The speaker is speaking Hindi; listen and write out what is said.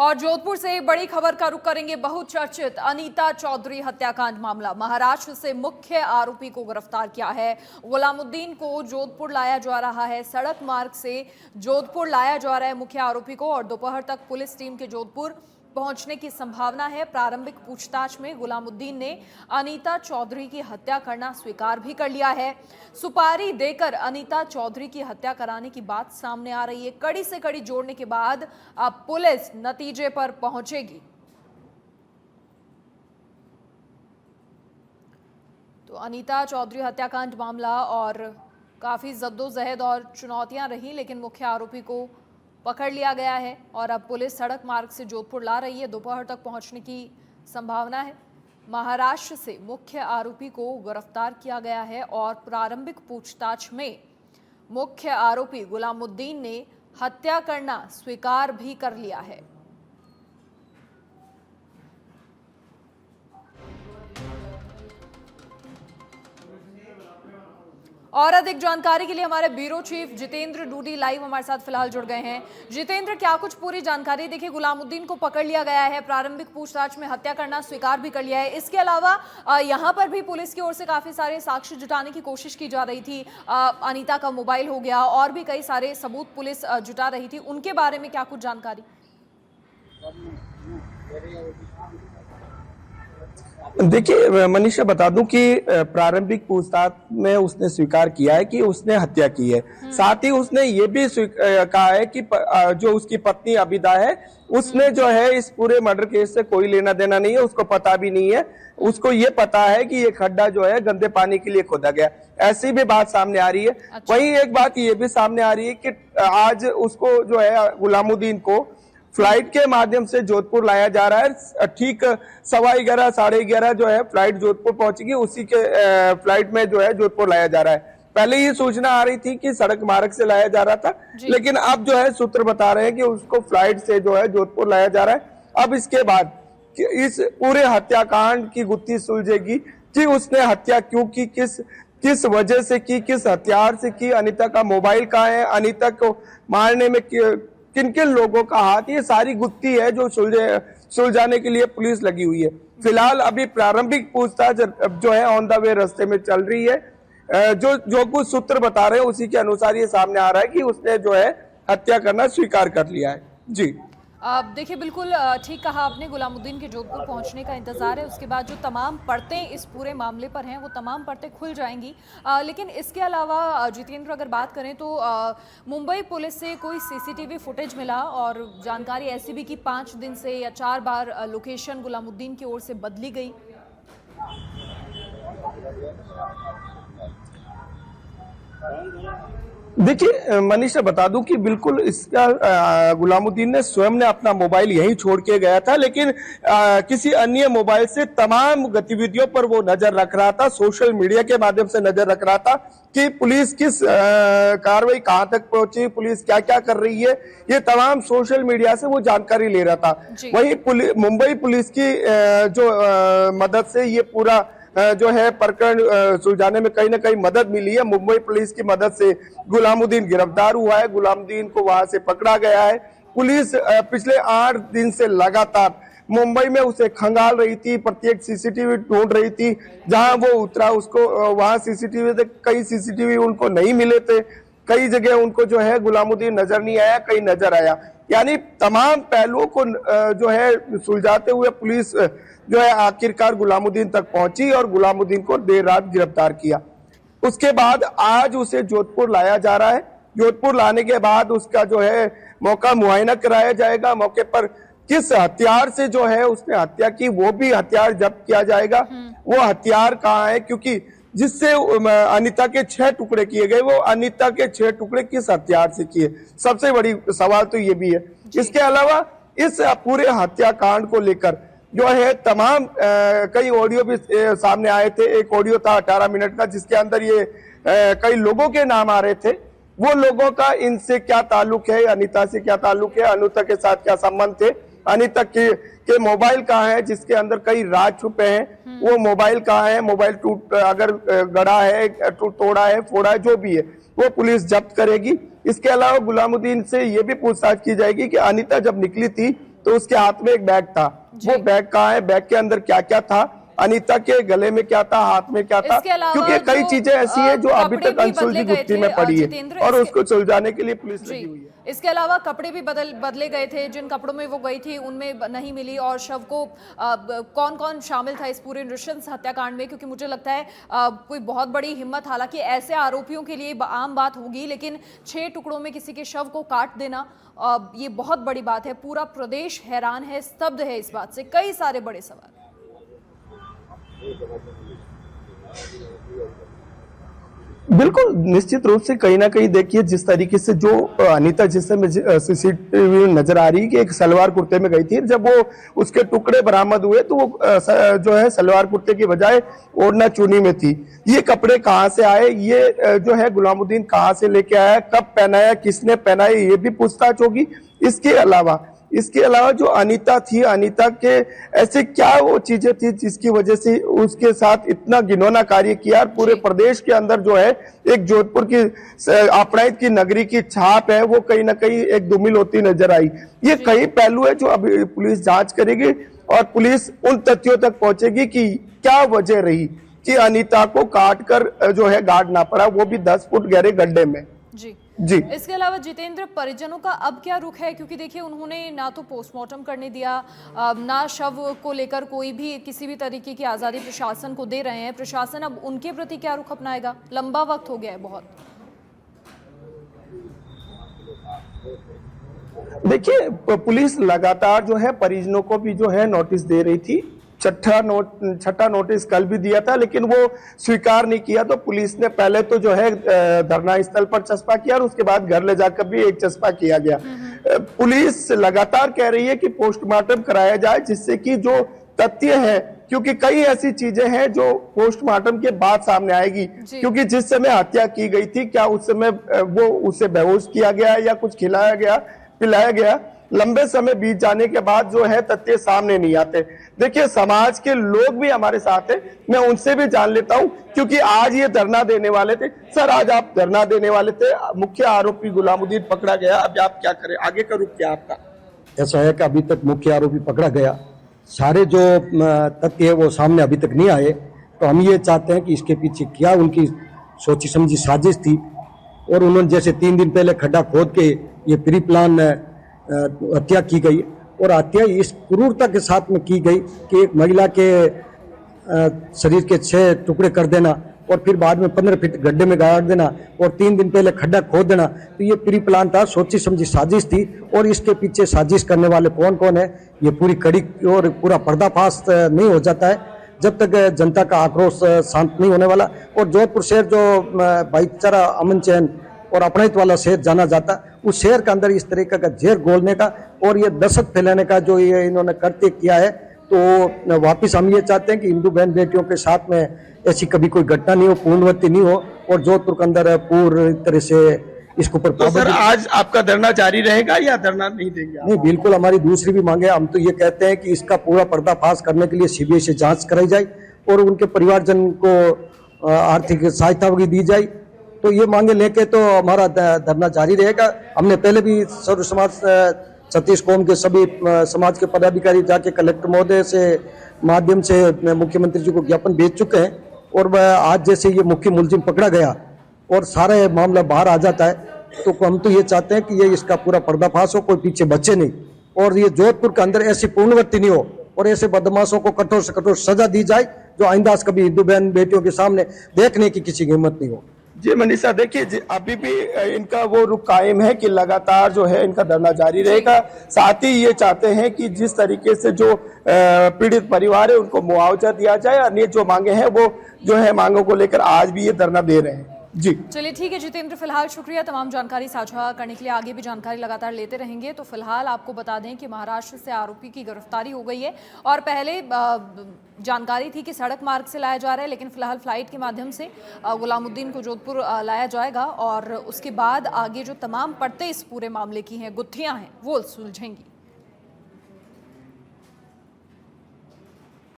और जोधपुर से एक बड़ी खबर का रुख करेंगे। बहुचर्चित अनीता चौधरी हत्याकांड मामला, महाराष्ट्र से मुख्य आरोपी को गिरफ्तार किया है। गुलामुद्दीन को जोधपुर लाया जा रहा है, सड़क मार्ग से जोधपुर लाया जा रहा है मुख्य आरोपी को, और दोपहर तक पुलिस टीम के जोधपुर पहुंचने की संभावना है। प्रारंभिक पूछताछ में गुलामुद्दीन ने अनीता चौधरी की हत्या करना स्वीकार भी कर लिया है। सुपारी देकर अनीता चौधरी की हत्या कराने की बात सामने आ रही है। कड़ी से कड़ी जोड़ने के बाद अब पुलिस नतीजे पर पहुंचेगी। तो अनीता चौधरी हत्याकांड मामला और काफी जद्दोजहद और चुनौतियां रही, लेकिन मुख्य आरोपी को पकड़ लिया गया है और अब पुलिस सड़क मार्ग से जोधपुर ला रही है। दोपहर तक पहुंचने की संभावना है। महाराष्ट्र से मुख्य आरोपी को गिरफ्तार किया गया है और प्रारंभिक पूछताछ में मुख्य आरोपी गुलामुद्दीन ने हत्या करना स्वीकार भी कर लिया है। और अधिक जानकारी के लिए हमारे bureau chief Jitendra Dudi live हमारे साथ फिलहाल जुड़ गए हैं। जितेंद्र, क्या कुछ पूरी जानकारी? देखिए, गुलामुद्दीन को पकड़ लिया गया है, प्रारंभिक पूछताछ में हत्या करना स्वीकार भी कर लिया है। इसके अलावा यहां पर भी पुलिस की ओर से काफी सारे साक्ष्य जुटाने की कोशिश की जा रही थी। अनीता का मोबाइल हो गया और भी कई सारे सबूत पुलिस जुटा रही थी, उनके बारे में क्या कुछ जानकारी? देखिए मनीषा, बता दूं कि प्रारंभिक पूछताछ में उसने स्वीकार किया है कि उसने हत्या की है। साथ ही उसने ये भी कहा है कि जो उसकी पत्नी अबिदा है, उसने जो है इस पूरे मर्डर केस से कोई लेना देना नहीं है, उसको पता भी नहीं है। उसको ये पता है कि ये खड्डा जो है गंदे पानी के लिए खोदा गया। ऐसी भी बात सामने आ रही है। अच्छा। वहीं एक बात ये भी सामने आ रही है कि आज उसको जो है गुलामुद्दीन को फ्लाइट के माध्यम से जोधपुर लाया जा रहा है। ठीक 11:15 11:30 जो है फ्लाइट जोधपुर पहुंचेगी, उसी के फ्लाइट में जो है जोधपुर लाया जा रहा है। पहले ये सूचना आ रही थी कि सड़क मार्ग से लाया जा रहा था, लेकिन अब जो है सूत्र बता रहे हैं कि उसको फ्लाइट से जो है जोधपुर लाया जा रहा है। अब इसके बाद इस पूरे हत्याकांड की गुत्थी सुलझेगी कि उसने हत्या क्यों की, किस वजह से की, किस हथियार से की, अनीता का मोबाइल कहाँ है, अनीता को मारने में किन किन लोगों का हाथ, ये सारी गुत्थी है जो सुलझाने के लिए पुलिस लगी हुई है। फिलहाल अभी प्रारंभिक पूछताछ जो है ऑन द वे रास्ते में चल रही है। जो कुछ सूत्र बता रहे हैं उसी के अनुसार ये सामने आ रहा है कि उसने जो है हत्या करना स्वीकार कर लिया है। जी देखिए, बिल्कुल ठीक कहा आपने। गुलामुद्दीन के जोधपुर पहुंचने का इंतजार है। उसके बाद जो तमाम परतें इस पूरे मामले पर हैं वो तमाम परतें खुल जाएंगी। लेकिन इसके अलावा जितेंद्र, अगर बात करें तो मुंबई पुलिस से कोई सीसीटीवी फुटेज मिला और जानकारी ऐसी भी कि 5 दिन से या 4 बार लोकेशन गुलामुद्दीन की ओर से बदली गई। देखिए मनीषा, बता दूं कि बिल्कुल इसका गुलामुद्दीन ने स्वयं ने अपना मोबाइल यहीं छोड़ के गया था, लेकिन किसी अन्य मोबाइल से तमाम गतिविधियों पर वो नजर रख रहा था। सोशल मीडिया के माध्यम से नजर रख रहा था कि पुलिस किस कार्रवाई कहां तक पहुंची, पुलिस क्या क्या कर रही है, ये तमाम सोशल मीडिया से वो जानकारी ले रहा था। वहीं मुंबई पुलिस की जो मदद से ये पूरा जो है प्रकरण सुलझाने में कहीं ना कहीं मदद मिली है। मुंबई पुलिस की मदद से गुलामुद्दीन गिरफ्तार हुआ है, गुलामुद्दीन को वहां से पकड़ा गया है। पुलिस पिछले 8 दिन से लगातार मुंबई में उसे खंगाल रही थी, प्रत्येक सीसीटीवी ढूंढ रही थी। जहां वो उतरा उसको वहां सीसीटीवी थे, कई सीसीटीवी उनको नहीं मिले थे, कई जगह उनको जो है गुलामुद्दीन नजर नहीं आया, कहीं नजर आया। यानी तमाम पहलुओं को जो है सुलझाते हुए पुलिस जो है आखिरकार गुलामुद्दीन तक पहुंची और गुलामुद्दीन को देर रात गिरफ्तार किया। उसके बाद आज उसे जोधपुर लाया जा रहा है। जोधपुर लाने के बाद उसका जो है मौका मुआयना कराया जाएगा। मौके पर किस हथियार से जो है उसने हत्या की, वो भी हथियार जब्त किया जाएगा। वो हथियार कहाँ है, क्योंकि जिससे अनीता के 6 टुकड़े किए गए, वो अनीता के 6 टुकड़े किस हथियार से किए, सबसे बड़ी सवाल तो ये भी है। इसके अलावा इस पूरे हत्याकांड को लेकर जो है तमाम कई ऑडियो भी सामने आए थे। एक ऑडियो था 18 मिनट का, जिसके अंदर ये कई लोगों के नाम आ रहे थे। वो लोगों का इनसे क्या ताल्लुक है, अनीता से क्या ताल्लुक है, अनीता के साथ क्या संबंध थे, अनीता के मोबाइल कहाँ है जिसके अंदर कई राज छुपे हैं, वो मोबाइल कहाँ है, मोबाइल अगर गड़ा है, तोड़ा है, फोड़ा है, जो भी है वो पुलिस जब्त करेगी। इसके अलावा गुलामुद्दीन से ये भी पूछताछ की जाएगी कि अनीता जब निकली थी तो उसके हाथ में एक बैग था। वो बैग कहाँ है, बैग के अंदर क्या क्या था, अनीता के गले में क्या था, हाथ में क्या था, इसके अलावा क्योंकि कई चीजें ऐसी हैं जो अभी कपड़े तक भी अनसुलझी बदले गए गुत्थी थे में पड़ी है जितेंद्र, और उसको सुलझाने के लिए पुलिस जी लगी हुई है। इसके अलावा कपड़े भी बदले गए थे, जिन कपड़ों में वो गई थी उनमें नहीं मिली। और शव को कौन कौन शामिल था इस पूरे नृशंस हत्याकांड में, क्योंकि मुझे लगता है कोई बहुत बड़ी हिम्मत, हालांकि ऐसे आरोपियों के लिए आम बात होगी, लेकिन 6 टुकड़ों में किसी के शव को काट देना ये बहुत बड़ी बात है। पूरा प्रदेश हैरान है, स्तब्ध है इस बात से। कई सारे बड़े सवाल। बिल्कुल, निश्चित रूप से कहीं ना कहीं देखिए जिस तरीके से जो अनीता जिससे सीसीटीवी में नजर आ रही है कि एक सलवार कुर्ते में गई थी, जब वो उसके टुकड़े बरामद हुए तो वो जो है सलवार कुर्ते की बजाय ओढ़ना चुन्नी में थी। ये कपड़े कहाँ से आए, ये जो है गुलामुद्दीन कहाँ से लेके आया, कब पहनाया, किसने पहनाया, ये भी पूछताछ होगी। इसके अलावा जो अनीता थी, अनीता के ऐसे क्या वो चीजें थी जिसकी वजह से उसके साथ इतना घिनौना कार्य किया। और पूरे प्रदेश के अंदर जो है एक जोधपुर की अपराध की नगरी की छाप है, वो कहीं ना कहीं एक धूमिल होती नजर आई। ये कई पहलू है जो अभी पुलिस जांच करेगी और पुलिस उन तथ्यों तक पहुंचेगी कि क्या वजह रही कि अनीता को काट कर जो है गाड़ना पड़ा, वो भी 10 फुट गहरे गड्ढे में। जी इसके अलावा जितेंद्र, परिजनों का अब क्या रुख है, क्योंकि देखिए उन्होंने ना तो पोस्टमार्टम करने दिया, ना शव को लेकर कोई भी किसी भी तरीके की आज़ादी प्रशासन को दे रहे हैं। प्रशासन अब उनके प्रति क्या रुख अपनाएगा? लंबा वक्त हो गया है बहुत। देखिए पुलिस लगातार जो है परिजनों को भी जो है नोटिस दे रही थी। छठा नोटिस कल भी दिया था, लेकिन वो स्वीकार नहीं किया। तो पुलिस ने पहले तो जो है धरना स्थल पर चस्पा किया और उसके बाद घर ले जाकर भी एक चस्पा किया गया। पुलिस लगातार कह रही है कि पोस्टमार्टम कराया जाए, जिससे कि जो तथ्य है, क्योंकि कई ऐसी चीजें हैं जो पोस्टमार्टम के बाद सामने आएगी। क्योंकि जिस समय हत्या की गई थी, क्या उस समय वो उसे बेहोश किया गया या कुछ खिलाया गया, पिलाया गया, लंबे समय बीत जाने के बाद जो है तथ्य सामने नहीं आते। देखिए समाज के लोग भी हमारे साथ हैं, मैं उनसे भी जान लेता हूं, क्योंकि आज ये धरना देने वाले थे। सर, आज आप धरना देने वाले थे, मुख्य आरोपी गुलामुद्दीन पकड़ा गया, अब आप क्या करें, आगे का रुख क्या आपका? ऐसा है कि अभी तक मुख्य आरोपी पकड़ा गया, सारे जो तथ्य है वो सामने अभी तक नहीं आए। तो हम ये चाहते हैं कि इसके पीछे क्या उनकी सोची समझी साजिश थी, और उन्होंने जैसे 3 दिन पहले खड्डा खोद के ये प्री प्लान हत्या की गई, और हत्या इस क्रूरता के साथ में की गई कि एक महिला के शरीर के 6 टुकड़े कर देना और फिर बाद में 15 फीट गड्ढे में गाड़ देना और 3 दिन पहले खड्डा खोद देना। तो ये प्री प्लान था, सोची समझी साजिश थी। और इसके पीछे साजिश करने वाले कौन कौन है, ये पूरी कड़ी और पूरा पर्दाफाश नहीं हो जाता है जब तक जनता का आक्रोश शांत नहीं होने वाला। और जोधपुर शहर जो भाईचारा, अमन चैन और अपनाहित वाला शहर जाना जाता, उस शहर के अंदर इस तरीके का जहर घोलने का और ये दहशत फैलाने का जो ये इन्होंने करते किया है, तो वापस हम ये चाहते हैं कि हिंदू बहन बेटियों के साथ में ऐसी कभी कोई घटना नहीं हो, पूर्णवती नहीं हो, और जोधपुर के अंदर पूरी तरह से इसके ऊपर तो सर आज आपका धरना जारी रहेगा या धरना नहीं देंगे? नहीं, बिल्कुल हमारी दूसरी भी मांगे। हम तो ये कहते हैं कि इसका पूरा पर्दाफाश करने के लिए सीबीआई से जांच कराई जाए और उनके परिवारजन को आर्थिक सहायता भी दी जाए। तो ये मांगे लेके तो हमारा धरना जारी रहेगा। हमने पहले भी सर्व समाज छत्तीस कौम के सभी समाज के पदाधिकारी जाके कलेक्टर महोदय से माध्यम से मुख्यमंत्री जी को ज्ञापन भेज चुके हैं, और आज जैसे ये मुख्य मुलजिम पकड़ा गया और सारा मामला बाहर आ जाता है, तो हम तो ये चाहते हैं कि ये इसका पूरा पर्दाफाश हो, कोई पीछे बचे नहीं, और ये जोधपुर के अंदर ऐसी पूर्णवती नहीं हो और ऐसे बदमाशों को कठोर से कठोर सजा दी जाए जो आइंदा कभी हिंदू बहन बेटियों के सामने देखने की किसी की हिम्मत नहीं हो। जी मनीषा, देखिए अभी भी इनका वो रुख कायम है कि लगातार जो है इनका धरना जारी रहेगा। साथ ही ये चाहते हैं कि जिस तरीके से जो पीड़ित परिवार है उनको मुआवजा दिया जाए, अन्य जो मांगे हैं वो जो है मांगों को लेकर आज भी ये धरना दे रहे हैं। जी चलिए ठीक है जितेंद्र, फिलहाल शुक्रिया तमाम जानकारी साझा करने के लिए। आगे भी जानकारी लगातार लेते रहेंगे। तो फिलहाल आपको बता दें कि महाराष्ट्र से आरोपी की गिरफ्तारी हो गई है, और पहले जानकारी थी कि सड़क मार्ग से लाया जा रहा है, लेकिन फिलहाल फ्लाइट के माध्यम से गुलामुद्दीन को जोधपुर लाया जाएगा, और उसके बाद आगे जो तमाम परतें इस पूरे मामले की हैं, गुत्थियां हैं, वो सुलझेंगी।